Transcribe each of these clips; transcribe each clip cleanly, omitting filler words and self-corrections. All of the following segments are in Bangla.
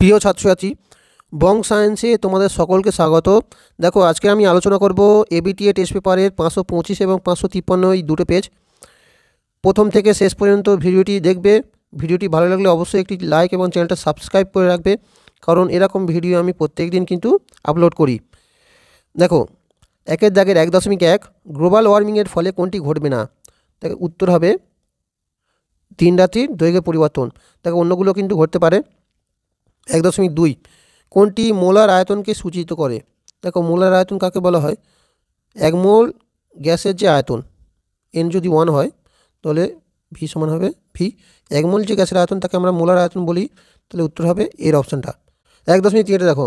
প্রিয় ছাত্রছাত্রী, বং সায়েন্সে তোমাদের সকলকে স্বাগত। দেখো, আজকে আমি আলোচনা করব এবিটিএ টেস্ট পেপারের 525 এবং 553 এই দুটো পেজ। প্রথম থেকে শেষ পর্যন্ত ভিডিওটি দেখবে। ভিডিওটি ভালো লাগলে অবশ্যই একটি লাইক এবং চ্যানেলটা সাবস্ক্রাইব করে রাখবে, কারণ এরকম ভিডিও আমি প্রত্যেক দিন কিন্তু আপলোড করি। দেখো, একের দাগের 1.1 গ্লোবাল ওয়ার্মিংয়ের ফলে কোনটি ঘটবে না? দেখো, উত্তর হবে দিন রাত্রির দৈর্ঘ্যের পরিবর্তন। দেখো, অন্যগুলো কিন্তু ঘটতে পারে। 1.2 কোনটি মোলার আয়তনকে সূচিত করে? দেখো, মোলার আয়তন কাকে বলা হয়? 1 মোল গ্যাসের যে আয়তন, এন যদি 1 হয় তাহলে ভি সমান হবে ভি। 1 মোল যে গ্যাসের আয়তন তাকে আমরা মোলার আয়তন বলি, তাহলে উত্তর হবে এর অপশানটা। 1.3 দেখো,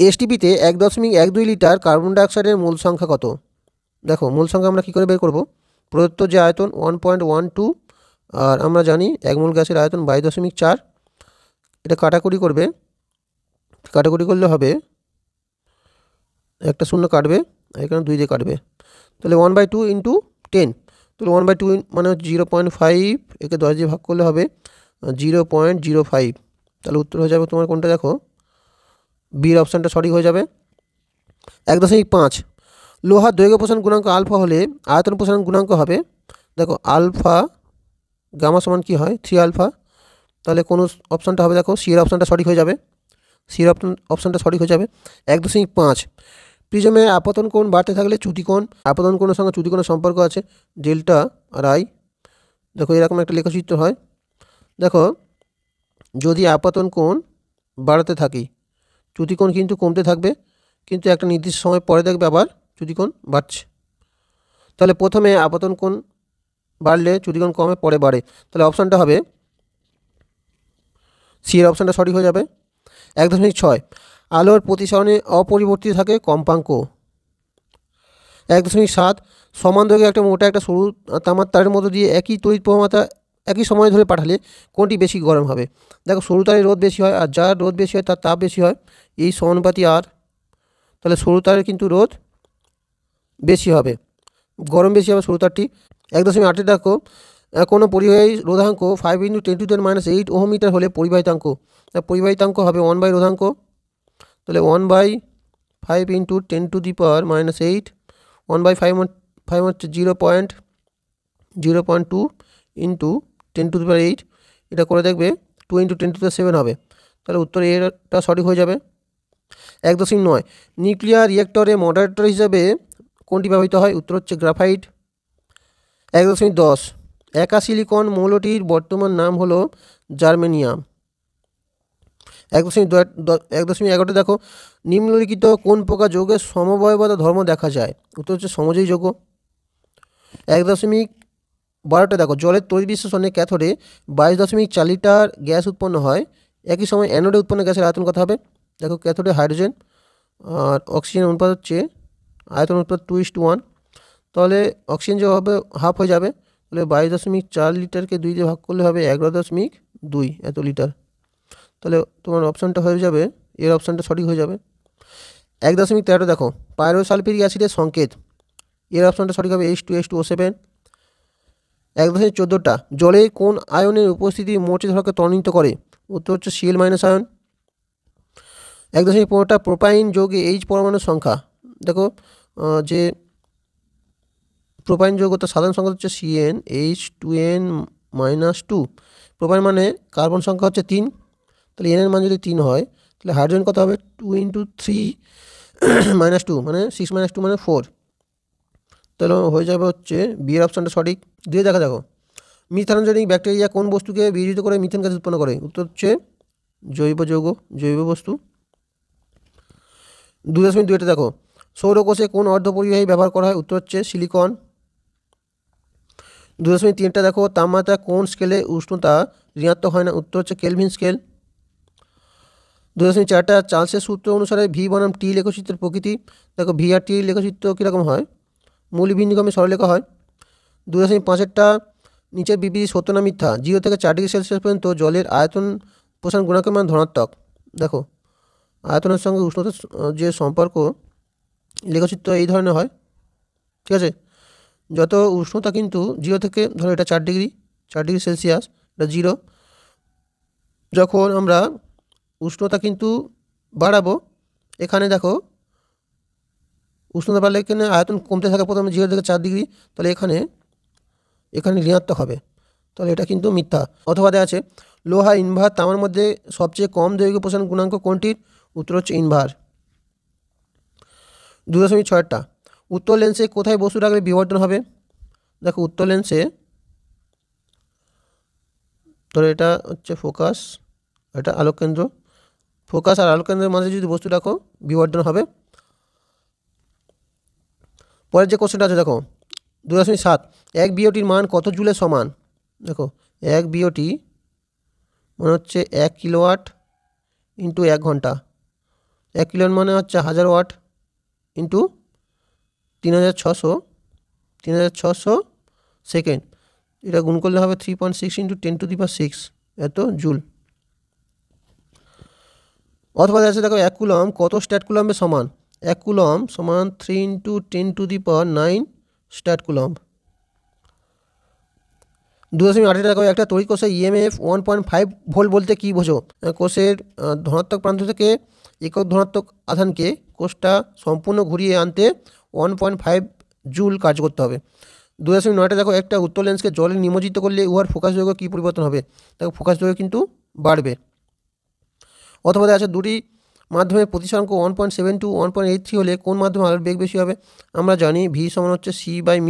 এসটিপিতে 1.12 লিটার কার্বন ডাইঅক্সাইডের মোল সংখ্যা কত? দেখো, মোল সংখ্যা আমরা কী করে বের করব? প্রদত্ত যে আয়তন 1.12, আর আমরা জানি 1 মোল গ্যাসের আয়তন 22.4। এটা কাটাকুটি করবে, কাটাকুটি করলে হবে একটা শূন্য কাটবে, এখানে 2 দিয়ে কাটবে, তাহলে 1/2 ইন্টু 10, তাহলে 1/2 মানে 0.5, একে 10 দিয়ে ভাগ করলে হবে 0.05। তাহলে উত্তর হয়ে যাবে তোমার কোনটা? দেখো, বির অপশানটা সঠিক হয়ে যাবে। 1.5 লোহার দৈর্ঘ্য প্রসারণ গুণাঙ্ক আলফা হলে আয়তন প্রসারণ গুণাঙ্ক হবে? দেখো, আলফা গামা সমান কী হয়? 3 আলফা। তাহলে কোন অপশানটা হবে? দেখো, সি এর অপশানটা সঠিক হয়ে যাবে। সি এর অপশানটা সঠিক হয়ে যাবে। 1.5 প্রিজমের আপতন কোণ বাড়তে থাকলে চ্যুতিকোণ, আপতন কোণের সঙ্গে চ্যুতিকোণের সম্পর্ক আছে ডেল্টা আর আই। দেখো, এরকম একটা লেখচিত্র হয়। দেখো, যদি আপতন কোণ বাড়াতে থাকি, চ্যুতিকোণ কিন্তু কমতে থাকবে, কিন্তু একটা নির্দিষ্ট সময় পরে দেখবে আবার চ্যুতিকোণ বাড়ছে। তাহলে প্রথমে আপতন কোণ বাড়লে চ্যুতিকোণ কমে, পরে বাড়ে, তাহলে অপশানটা হবে সি এর অপশানটা সঠিক হয়ে যাবে। 1.6 আলোর প্রতিসরণে অপরিবর্তিত থাকে কম্পাঙ্ক। 1.7 সমান দৈর্ঘ্যে একটা মোটা একটা সরু তামার তারের মধ্য দিয়ে একই তড়িৎ প্রবাহমাত্রা একই সময় ধরে পাঠালে কোনটি বেশি গরম হবে? দেখো, সরু তারের রোধ বেশি হয়, আর যার রোধ বেশি হয় তার তাপ বেশি হয়, এই সমানুপাতি আর। তাহলে সরু তারের কিন্তু রোধ বেশি হবে, গরম বেশি হবে সরু তারটি। 1.8 দেখো, কোনো পরিবাহী রোধাঙ্ক 5 × 10⁻8 ওহম মিটার হলে পরিবাহিতাঙ্ক, পরিবাহিতাঙ্ক হবে 1/, রোধাঙ্ক, তাহলে 1/5 × 10⁻8, 1/5 হচ্ছে 0.2 ইন্টু 10⁸, এটা করে দেখবে 2 × 10⁷ হবে, তাহলে উত্তর এরটা সঠিক হয়ে যাবে। 1.9 নিউক্লিয়ার রিঅ্যাক্টরে মডারেটর হিসাবে কোনটি ব্যবহৃত হয়? উত্তর হচ্ছে গ্রাফাইট। 1.10 একা সিলিকন মৌলটির বর্তমান নাম হলো জার্মেনিয়াম। 1.11 দেখো, নিম্নলিখিত কোন প্রকার যৌগের সমবায়বতা ধর্ম দেখা যায়? উত্তর হচ্ছে সমযোজী যৌগ। 1.12 দেখো, জলের তড়িৎ বিশ্লেষণে ক্যাথোডে 22.4 লিটার গ্যাস উৎপন্ন হয়, একই সময় অ্যানোডে উৎপন্ন গ্যাসের আয়তন কত হবে? দেখো, ক্যাথোডে হাইড্রোজেন আর অক্সিজেন অনুপাত হচ্ছে আয়তন অনুপাত 2:1, তাহলে অক্সিজেন যে হবে হাফ হয়ে যাবে, তাহলে 22.4 লিটারকে 2 দিয়ে ভাগ করলে হবে 11.2 এত লিটার, তাহলে তোমার অপশানটা হয়ে যাবে এর অপশানটা সঠিক হয়ে যাবে। 1.13 দেখো, পাইরোসালফিউরিক অ্যাসিডের সংকেত, এর অপশানটা সঠিক হবে H2SO7। 1.14 জলে কোন আয়নের উপস্থিতি মোট ধারকে ত্বরান্বিত করে? উত্তর হচ্ছে Cl- আয়ন। 1.15 প্রোপাইন যৌগে H পরমাণুর সংখ্যা। দেখো, যে প্রোপাইন যৌগ তার সাধারণ সংখ্যা হচ্ছে CnH2n-2। প্রোপাইন মানে কার্বন সংখ্যা হচ্ছে 3, তাহলে এন এর মান যদি 3 হয়, তাহলে হাইড্রোজেন কত হবে? 2 × 3 - 2 মানে 6 - 2 মানে 4, তাহলে হয়ে যাবে হচ্ছে বি এর অপশানটা সঠিক। দিয়ে দেখো, মিথানজনিক ব্যাকটেরিয়া কোন বস্তুকে বিয়োজিত করে মিথেন গ্যাস উৎপন্ন করে? উত্তর হচ্ছে জৈব যৌগ, জৈব বস্তু। 2.2 দেখো, সৌরকোষে কোন অর্ধপরিবাহী ব্যবহার করা হয়? উত্তর হচ্ছে সিলিকন। 2.3 দেখো, তাপমাত্রা কোন স্কেলে উষ্ণতা ঋণাত্মক হয় না? উত্তর হচ্ছে কেলভিন স্কেল। 2.4 চার্লসের সূত্র অনুসারে ভি বনাম টি লেখচিত্রের প্রকৃতি। দেখো, ভি আর টি লেখচিত্র কীরকম হয়? মূলবিন্দুগামী সরলরেখা হয়। 2.5 নিচের বিবৃতি সত্য না মিথ্যা? 0 থেকে 4 ডিগ্রি সেলসিয়াস পর্যন্ত জলের আয়তন প্রসারণ গুণাঙ্কের মান ধনাত্মক। দেখো, আয়তনের সঙ্গে উষ্ণতার যে সম্পর্ক লেখচিত্র এই ধরনের হয়, ঠিক আছে? যত উষ্ণতা কিন্তু 0 থেকে, ধরো এটা 4 ডিগ্রি সেলসিয়াস, এটা 0, যখন আমরা উষ্ণতা কিন্তু বাড়াবো। এখানে দেখো উষ্ণতা বাড়লে এখানে আয়তন কমতে থাকে প্রথমে 0 থেকে 4 ডিগ্রি, তাহলে এখানে ঋণাত্মক হবে, তাহলে এটা কিন্তু মিথ্যা। অথবা দেখা আছে লোহা ইনভার তামার মধ্যে সবচেয়ে কম দৈর্ঘ্য প্রসারণ গুণাঙ্ক কোনটির? উত্তর হচ্ছে ইনভার। 2.6টা উত্তর লেন্সে কোথায় বস্তু রাখলে বিবর্ধন হবে? দেখো উত্তর লেন্সে ধরো এটা হচ্ছে ফোকাস, এটা আলোক কেন্দ্র, ফোকাস আর আলোক কেন্দ্রের মাঝে যদি বস্তু রাখো বিবর্ধন হবে। পরের যে কোশ্চেনটা আছে দেখো 2.7 এক বিওটির মান কত জুলের সমান? দেখো এক বিওটি মানে হচ্ছে 1 কিলোওয়াট ইন্টু 1 ঘন্টা। 1 কিলোওয়াট মানে হচ্ছে 1000 ওয়াট ইন্টু 3600 সেকেন্ড, এটা গুণ করলে হবে 3.6 ইন্টু 10⁶ এত জুল। অথবা আছে দেখো 1 কুলম কত স্ট্যাট কুলম্বের সমান? 1 কুলম সমান 3 ইন্টু 10⁹ স্ট্যাট কুলম্ব। 2.8 দেখো একটা তড়িৎ কোষে ইএমএফ 1.5 ভোল্ট বলতে কী বোঝো? কোষের ধনাত্মক প্রান্ত থেকে একক ধনাত্মক আধানকে কোষটা সম্পূর্ণ ঘুরিয়ে আনতে 1.5 জুল কাজ করতে হবে। 2.9 দেখো একটা উত্তর লেন্সকে জলে নিমজ্জিত করলে উহার ফোকাস দৈর্ঘ্য কী পরিবর্তন হবে? দেখো ফোকাস দৈর্ঘ্য কিন্তু বাড়বে। অথবা দেখা আছে দুটি মাধ্যমে প্রতিসরাঙ্ক 1.72 1.83 হলে কোন মাধ্যমে আলোর বেগ বেশি হবে? আমরা জানি ভি সমান হচ্ছে c/μ,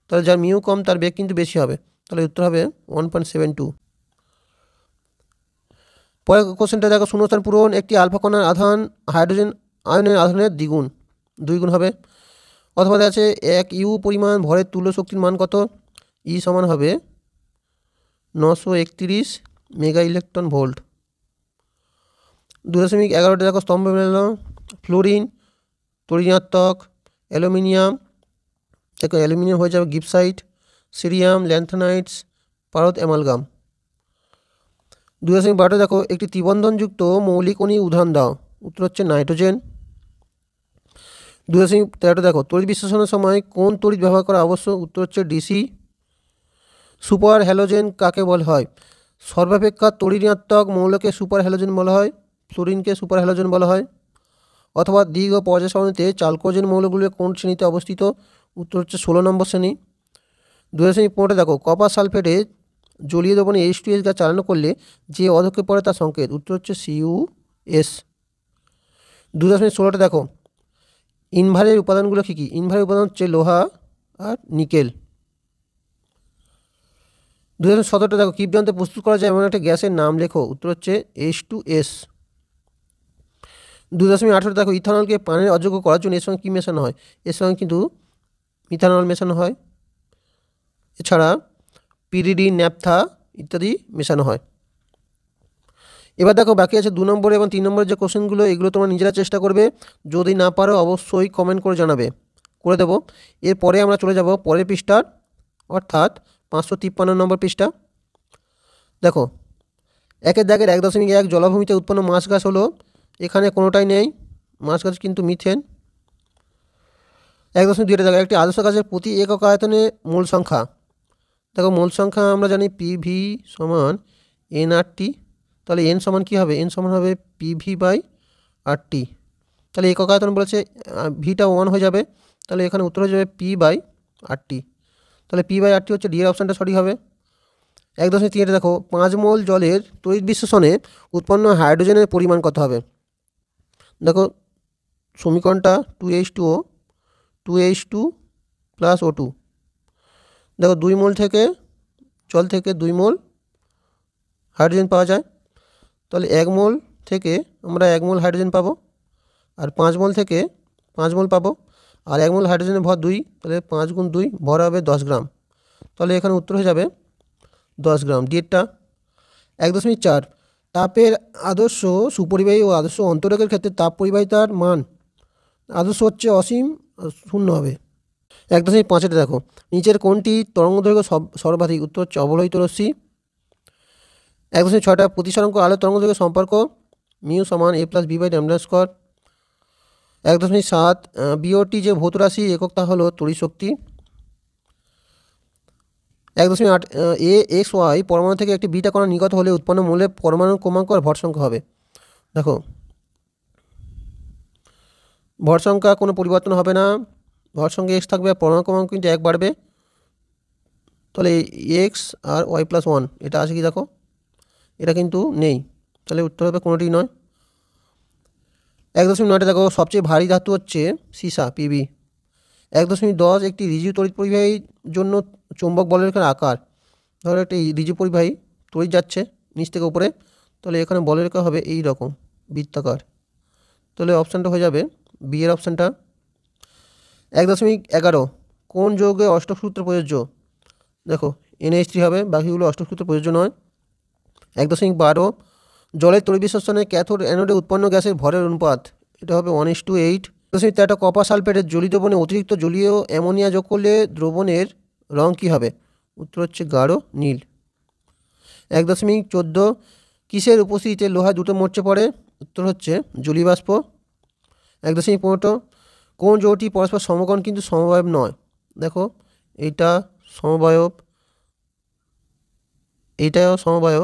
তাহলে যার মিউ কম তার বেগ কিন্তু বেশি হবে, তাহলে উত্তর হবে 1.72। পরের কোশ্চেনটা দেখো শূন্যস্থান পূরণ একটি আলফা কণার আধান হাইড্রোজেন আয়নের আধানের দ্বিগুণ 2 গুণ হবে। অথবা দেখা আছে 1 ইউ পরিমাণ ভরের তুল্য শক্তির মান কত? ই সমান হবে 931 মেগা ইলেকট্রন ভোল্ট। 2.11 দেখো স্তম্ভ মেলানো ফ্লোরিন তড়িৎ-ঋণাত্মক, অ্যালুমিনিয়াম দেখো অ্যালুমিনিয়াম হয়ে যাবে গিপসাইট, সিরিয়াম ল্যান্থানাইটস, পারদ অ্যামালগাম। 2.12 দেখো একটি ত্রিবন্ধনযুক্ত মৌলিক অণুর উদাহরণ দাও। উত্তর হচ্ছে নাইট্রোজেন। 2.13 দেখো তড়িৎ বিশ্লেষণের সময় কোন তড়িৎ ব্যবহার করা আবশ্যক? উত্তর হচ্ছে ডিসি। সুপার হ্যালোজেন কাকে বলা হয়? সর্বাপেক্ষা তড়িৎ ঋণাত্মক মৌলকে সুপার হ্যালোজেন বলা হয়, ফ্লোরিনকে সুপার হ্যালোজেন বলা হয়। অথবা দীর্ঘ পর্যায় সারণীতে চালকোজেন মৌলগুলো কোন শ্রেণীতে অবস্থিত? উত্তর হচ্ছে 16 নম্বর শ্রেণী। 2.15 দেখো কপার সালফেটে জলীয় দ্রবণে H2S গ্যাস চালনা করলে যে অধক্ষেপ পড়ে তার সংকেত? উত্তর হচ্ছে CuS। 2.16 দেখো ইনভারের উপাদানগুলো কী কী? ইনভারের উপাদান হচ্ছে লোহা আর নিকেল। 2.17 দেখো কীপ যন্ত্রে প্রস্তুত করা যায় এমন একটা গ্যাসের নাম লেখো। উত্তর হচ্ছে H2S। 2.18 দেখো ইথানলকে পানের অযোগ্য করার জন্য এর সঙ্গে কী মেশানো হয়? এর সঙ্গে কিন্তু মিথানল মেশানো হয়, এছাড়া পিরিডিন ন্যাপথা ইত্যাদি মেশানো হয়। এবার দেখো বাকি আছে 2 নম্বর এবং 3 নম্বরের যে কোশ্চেনগুলো, এগুলো তোমরা নিজেরা চেষ্টা করবে, যদি না পারো অবশ্যই কমেন্ট করে জানাবে, করে দেবো। এরপরে আমরা চলে যাব পরের পৃষ্ঠার, অর্থাৎ 553 নম্বর পৃষ্ঠা। দেখো একের দাগের 1.1 জলাভূমিতে উৎপন্ন মাছ গাছ হলো, এখানে কোনোটাই নেই, মাছ গাছ কিন্তু মিথেন। 1.2 দেখো একটি আদর্শ গাছের প্রতি একক আয়তনে মোল সংখ্যা। দেখো মোল সংখ্যা আমরা জানি পিভি সমান NRT, তাহলে এন সমান কী হবে? এন সমান হবে PV/RT। তাহলে একক আয়তন বলেছে, ভিটা 1 হয়ে যাবে, তাহলে এখানে উত্তর হয়ে যাবে P/RT। তাহলে P/RT হচ্ছে ডি এর অপশানটা সঠিক হবে। 1.3 দেখো 5 মোল জলের তড়িৎ বিশ্লেষণে উৎপন্ন হাইড্রোজেনের পরিমাণ কত হবে? দেখো সমীকরণটা 2H2O 2H2 + O2। দেখো 2 মোল থেকে জল থেকে 2 মোল হাইড্রোজেন পাওয়া যায়, তাহলে 1 মোল থেকে আমরা 1 মোল হাইড্রোজেন পাবো, আর 5 মোল থেকে 5 মোল পাবো, আর 1 মোল হাইড্রোজেনের ভর 2, তাহলে 5 × 2 ভর হবে 10 গ্রাম, তাহলে এখানে উত্তর হয়ে যাবে 10 গ্রাম। ডিএরটা 1.4 তাপের আদর্শ সুপরিবাহী ও আদর্শ অন্তরকের ক্ষেত্রে তাপ পরিবাহিতার মান আদর্শ হচ্ছে অসীম, শূন্য হবে। 1.5 দেখো নিচের কোনটি তরঙ্গদৈর্ঘ্য সর্বাধিক? উত্তর হচ্ছে অবলোহিত রশ্মি। 1.6 প্রতিসরাঙ্ক আলোর তরঙ্গদৈর্ঘ্য সম্পর্ক মিউ সমান A + B/λ²। 1.7 বিওটি যে ভৌত রাশি একক তা হলো তড়িৎ শক্তি। 1.8 AXY পরমাণু থেকে একটি বিটা কণা নির্গত হলে উৎপন্ন মৌলের পরমাণু ক্রমাঙ্ক আর ভর সংখ্যা হবে। দেখো ভর সংখ্যা কোনো পরিবর্তন হবে না, ভর সংখ্যা এক্স থাকবে, আর পরমাণু ক্রমাঙ্ক কিন্তু এক বাড়বে। তাহলে এক্স আর y+1 এটা আছে কি দেখো, এটা কিন্তু নেই, তাহলে উত্তর হবে কোনোটি নয়। 1.9 দেখো সবচেয়ে ভারী ধাতু হচ্ছে সীসা পিবি। 1.10 একটি ঋজু তড়িৎ পরিবাহীর জন্য চৌম্বক বলরেখার আকার। ধরো একটি ঋজু পরিবাহী তড়িৎ যাচ্ছে নিচ থেকে উপরে, তাহলে এখানে বলরেখা হবে এই রকম বৃত্তাকার। তাহলে অপশানটা হয়ে যাবে বি এর অপশানটা। 1.11 কোন যৌগে অষ্টক সূত্র প্রযোজ্য? দেখো NH3 হবে, বাকিগুলো অষ্টক সূত্র প্রযোজ্য নয়। 1.12 জলের তড়িৎ বিশ্বস্তনে ক্যাথোড অ্যানোডে উৎপন্ন গ্যাসের ভরের অনুপাত, এটা হবে 1:8। 1.13 কপার সালফেটের জলীয় দ্রবণে অতিরিক্ত জলীয় অ্যামোনিয়া যোগ করলে দ্রবণের রং কী হবে? উত্তর হচ্ছে গাঢ় নীল। 1.14 কিসের উপস্থিতিতে লোহা দুটো মরচে পড়ে? উত্তর হচ্ছে জলীয় বাষ্প। 1.15 কোন যৌগটি পরস্পর সমকোণ কিন্তু সমবায়ব নয়? দেখো এইটা সমবায়ব, এইটাও সমবায়ব।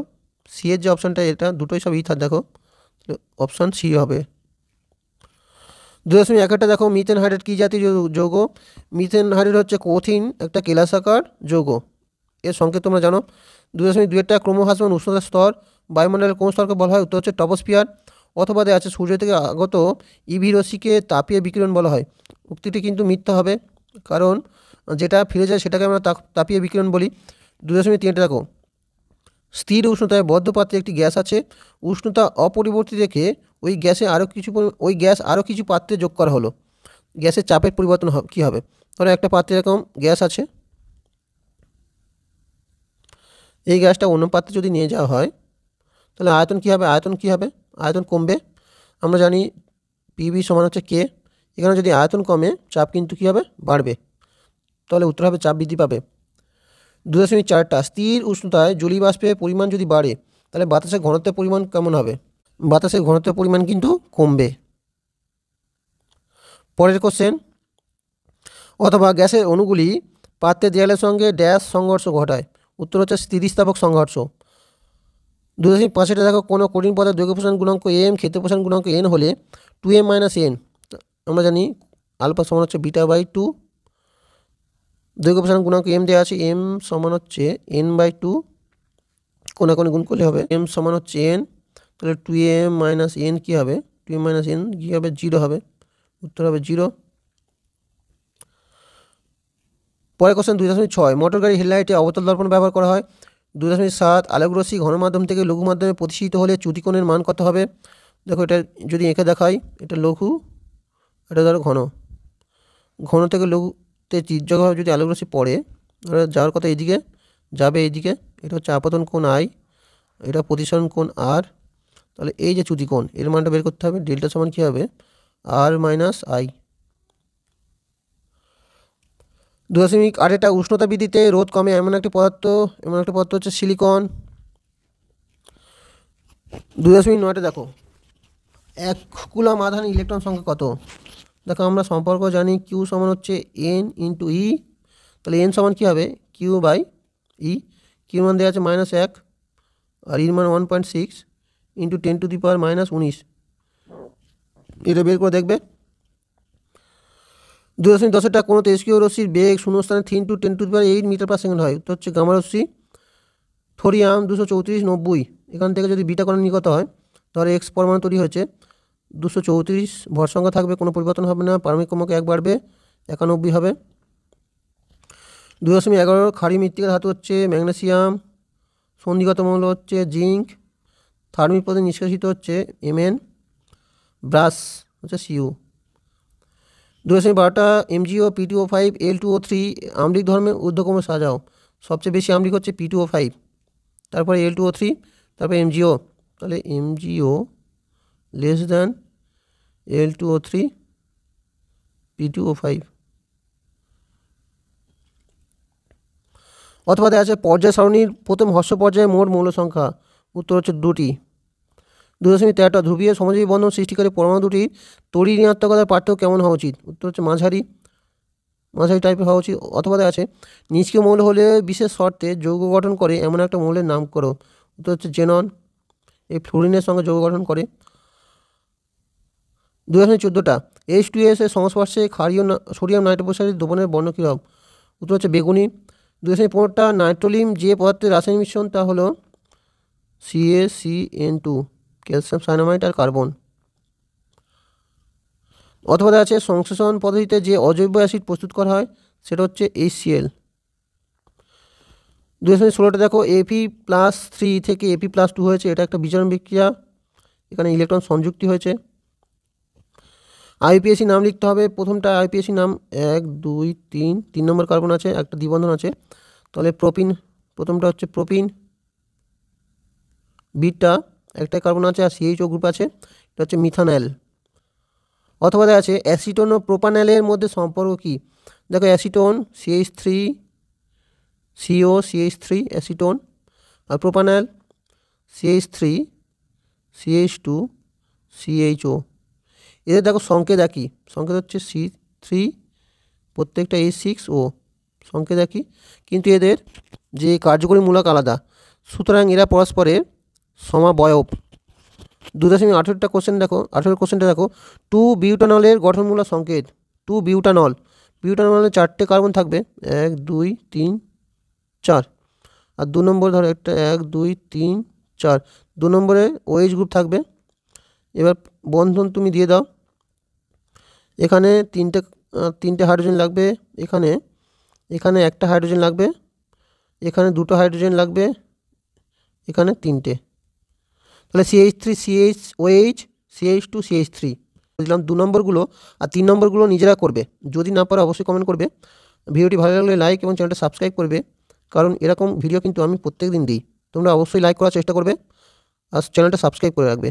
সি এর যে অপশানটা এটা দুটোই সব ইথার, দেখো অপশান সি হবে। 2.1 দেখো মিথেন হাইড্রেট কী জাতীয় যৌগ? মিথেন হাইড্রেট হচ্ছে কঠিন একটা কেলাসাকার যৌগ, এর সংকেত তোমরা জানো। 2.2 ক্রমহ্রাসমান উষ্ণতার স্তর বায়ুমণ্ডলের কোন স্তরকে বলা হয়? উত্তর হচ্ছে টপোস্ফিয়ার। অথবা দেওয়া আছে সূর্য থেকে আগত ইভি রশ্মিকে তাপীয় বিকিরণ বলা হয়। উক্তিটি কিন্তু মিথ্যা হবে, কারণ যেটা ফিরে যায় সেটাকে আমরা তাপীয় বিকিরণ বলি। 2.3 দেখো স্থির উষ্ণতায় বদ্ধ পাত্রে একটি গ্যাস আছে, উষ্ণতা অপরিবর্তিত রেখে ওই গ্যাস আরও কিছু পাত্রে যোগ করা হলো, গ্যাসের চাপের পরিবর্তন কী হবে? ধরো একটা পাত্রে এরকম গ্যাস আছে, এই গ্যাসটা অন্য পাত্রে যদি নিয়ে যাওয়া হয় তাহলে আয়তন কী হবে? আয়তন কমবে। আমরা জানি পিবি সমান হচ্ছে কে, এখানে যদি আয়তন কমে চাপ কিন্তু কী হবে? বাড়বে। তাহলে উত্তর হবে চাপ বৃদ্ধি পাবে। 2.4 স্থির উষ্ণতায় জলীয় বাষ্পের পরিমাণ যদি বাড়ে তাহলে বাতাসের ঘনত্বের পরিমাণ কেমন হবে? বাতাসের ঘনত্বের পরিমাণ কিন্তু কমবে। পরের কোশ্চেন, অথবা গ্যাসের অণুগুলি পাত্রের দেয়ালের সঙ্গে ড্যাশ সংঘর্ষ ঘটায়। উত্তর হচ্ছে স্থিতিস্থাপক সংঘর্ষ। 2.5 দেখো কোনো কঠিন পদার্থের দৈর্ঘ্য প্রসারণ গুণাঙ্ক m ক্ষেত্র প্রসারণ গুণাঙ্ক n হলে 2m - n, আমরা জানি আলফা সমান হচ্ছে β/2। দৈর্ঘ্য প্রসারণ গুণাঙ্ক m দেওয়া আছে, m সমান হচ্ছে n/2, কোনাকুনি গুণ করলে হবে m সমান হচ্ছে n, তাহলে 2m - n কী হবে? 2m - n কী হবে? 0 হবে, উত্তর হবে 0। পরের কোশ্চেন 2.6 মোটর গাড়ি হেডলাইটে অবতল দর্পণ ব্যবহার করা হয়। 2.7 আলোকরশ্মি ঘন মাধ্যম থেকে লঘু মাধ্যমে প্রতিষ্ঠিত হলে চ্যুতিকোণের মান কত হবে? দেখো এটা যদি এঁকে দেখাই, এটা লঘু, এটা ধরো ঘন। ঘন থেকে লঘুতে তির্যকভাবে যদি আলোকরশ্মি পড়ে, ধরো যাওয়ার কথা এইদিকে যাবে, এইদিকে এটা হচ্ছে আপতন কোণ আই, এটা প্রতিসরণ কোণ আর, তাহলে এই যে চ্যুতিকোণ এর মানটা বের করতে হবে। ডেল্টা সমান কী হবে? r - i। 2.8 উষ্ণতা বৃদ্ধিতে রোধ কমে এমন একটা পদার্থ হচ্ছে সিলিকন। 2.9 দেখো 1 কুলম্ব আধান ইলেকট্রন সংখ্যা কত? দেখো আমরা সম্পর্ক জানি, কিউ সমান হচ্ছে n × e, তাহলে n সমান কী হবে? q/e। কিউ মান দেওয়া আছে -1 আর ইর মান 1.6 × 10⁻⁻19, এটা বের করে দেখবে। 2.10 কোনো তেজস্ক্রিয় রশ্মির বেগ শূন্যস্থানে 3 × 10⁸ মিটার/সেকেন্ড হয়। উত্তর হচ্ছে গামা রশ্মি। থোরিয়াম 234 এখান থেকে যদি বিটা কণা নির্গত হয়, ধরো এক্স পরমাণু তৈরি হয়েছে, 234 ভর সংখ্যা থাকবে, কোনো পরিবর্তন হবে না, পারমাণবিক ক্রমাঙ্ক 1 বাড়বে, 91 হবে। 2.11 ক্ষারীয় মৃত্তিকা ধাতু হচ্ছে ম্যাগনেসিয়াম, সন্ধিগত মৌল হচ্ছে জিঙ্ক, থার্মিক পদে নিষ্কাশিত হচ্ছে Mn, ব্রাশ হচ্ছে Cu। 2.12 MgO P2O5 L2O3 আম্লিক ধর্মের ঊর্ধ্বক্রমে সাজাও। সবচেয়ে বেশি আম্লিক হচ্ছে P2O5, তারপরে L2O3, তারপরে MgO, তাহলে MgO less than L2O3 P2O5। অথবা দেখা যাচ্ছে পর্যায় সারণীর প্রথম হ্রস্ব পর্যায়ে মোট মৌল সংখ্যা। উত্তর হচ্ছে 2টি। 2.13 ধ্রুবীয় সমজীবী বন্ধন সৃষ্টিকারী পরমাণু দুটির তড়িৎ ঋণাত্মকতার পার্থক্য কেমন হওয়া উচিত? উত্তর হচ্ছে মাঝারি টাইপের হওয়া উচিত। অথবা দেখা আছে নিষ্ক্রিয় মৌল হলে বিশেষ শর্তে যৌগ গঠন করে এমন একটা মৌলের নাম করো। উত্তর হচ্ছে জেনন, এই ফ্লোরিনের সঙ্গে যৌগ গঠন করে। 2.14টা H2S এর সংস্পর্শে ক্ষারীয় সোডিয়াম নাইট্রোক্সাইড দ্রবণের বর্ণ কী হবে? উত্তর হচ্ছে বেগুনি। 2.15টা নাইট্রোলিম যে পদার্থের রাসায়নিক মিশ্রণ তা হলো CaCN2, ক্যালসিয়াম সায়ানামাইড আর কার্বন। অথবা দেখা আছে সংশ্লেষণ পদ্ধতিতে যে অজৈব অ্যাসিড প্রস্তুত করা হয় সেটা হচ্ছে HCl। 2.16টা দেখো Fe+3 থেকে Fe+2 হয়েছে, এটা একটা বিজারণ বিক্রিয়া, এখানে ইলেকট্রন সংযুক্তি হয়েছে। আইপিএসি নাম লিখতে হবে, প্রথমটা আইপিএসি নাম 1 2 3, 3 নম্বর কার্বন আছে, একটা দ্বিবন্ধন আছে, তাহলে প্রোপিন, প্রথমটা হচ্ছে প্রোপিন। বিটা একটা কার্বন আছে আর CHO গ্রুপ আছে, এটা হচ্ছে মিথানল। অথবা দেখা আছে অ্যাসিটোন ও প্রোপানলের মধ্যে সম্পর্ক কী? দেখো acetone CH3 CO CH3 acetone, আর প্রোপানল CH3 CH2 CHO। এদের দেখো সংকেত একই, সংকেত হচ্ছে C3, প্রত্যেকটা H6O, সংকেত একই, কিন্তু এদের যে কার্যকরী মূলক আলাদা, সুতরাং এরা পরস্পরের সমাবয়ব। 2.18টা কোশ্চেন দেখো, 18 কোশ্চেনটা দেখো, 2 বিউটানলের গঠনমূলক সংকেত। 2 বিউটানল, বিউটানলে 4টে কার্বন থাকবে, 1 2 3 4, আর 2 নম্বর ধরো একটা 1 2 3 4, 2 নম্বরে OH গ্রুপ থাকবে। এবার বন্ধন তুমি দিয়ে দাও, এখানে তিনটে হাইড্রোজেন লাগবে, এখানে একটা হাইড্রোজেন লাগবে, এখানে দুটো হাইড্রোজেন লাগবে, এখানে তিনটে, তাহলে CH3 CHOH CH2 CH3 বুঝলাম। 2 নম্বরগুলো আর 3 নম্বরগুলো নিজেরা করবে, যদি না পারো অবশ্যই কমেন্ট করবে। ভিডিওটি ভালো লাগলে লাইক এবং চ্যানেলটা সাবস্ক্রাইব করবে, কারণ এরকম ভিডিও কিন্তু আমি প্রত্যেক দিন দিই। তোমরা অবশ্যই লাইক করার চেষ্টা করবে আর চ্যানেলটা সাবস্ক্রাইব করে রাখবে।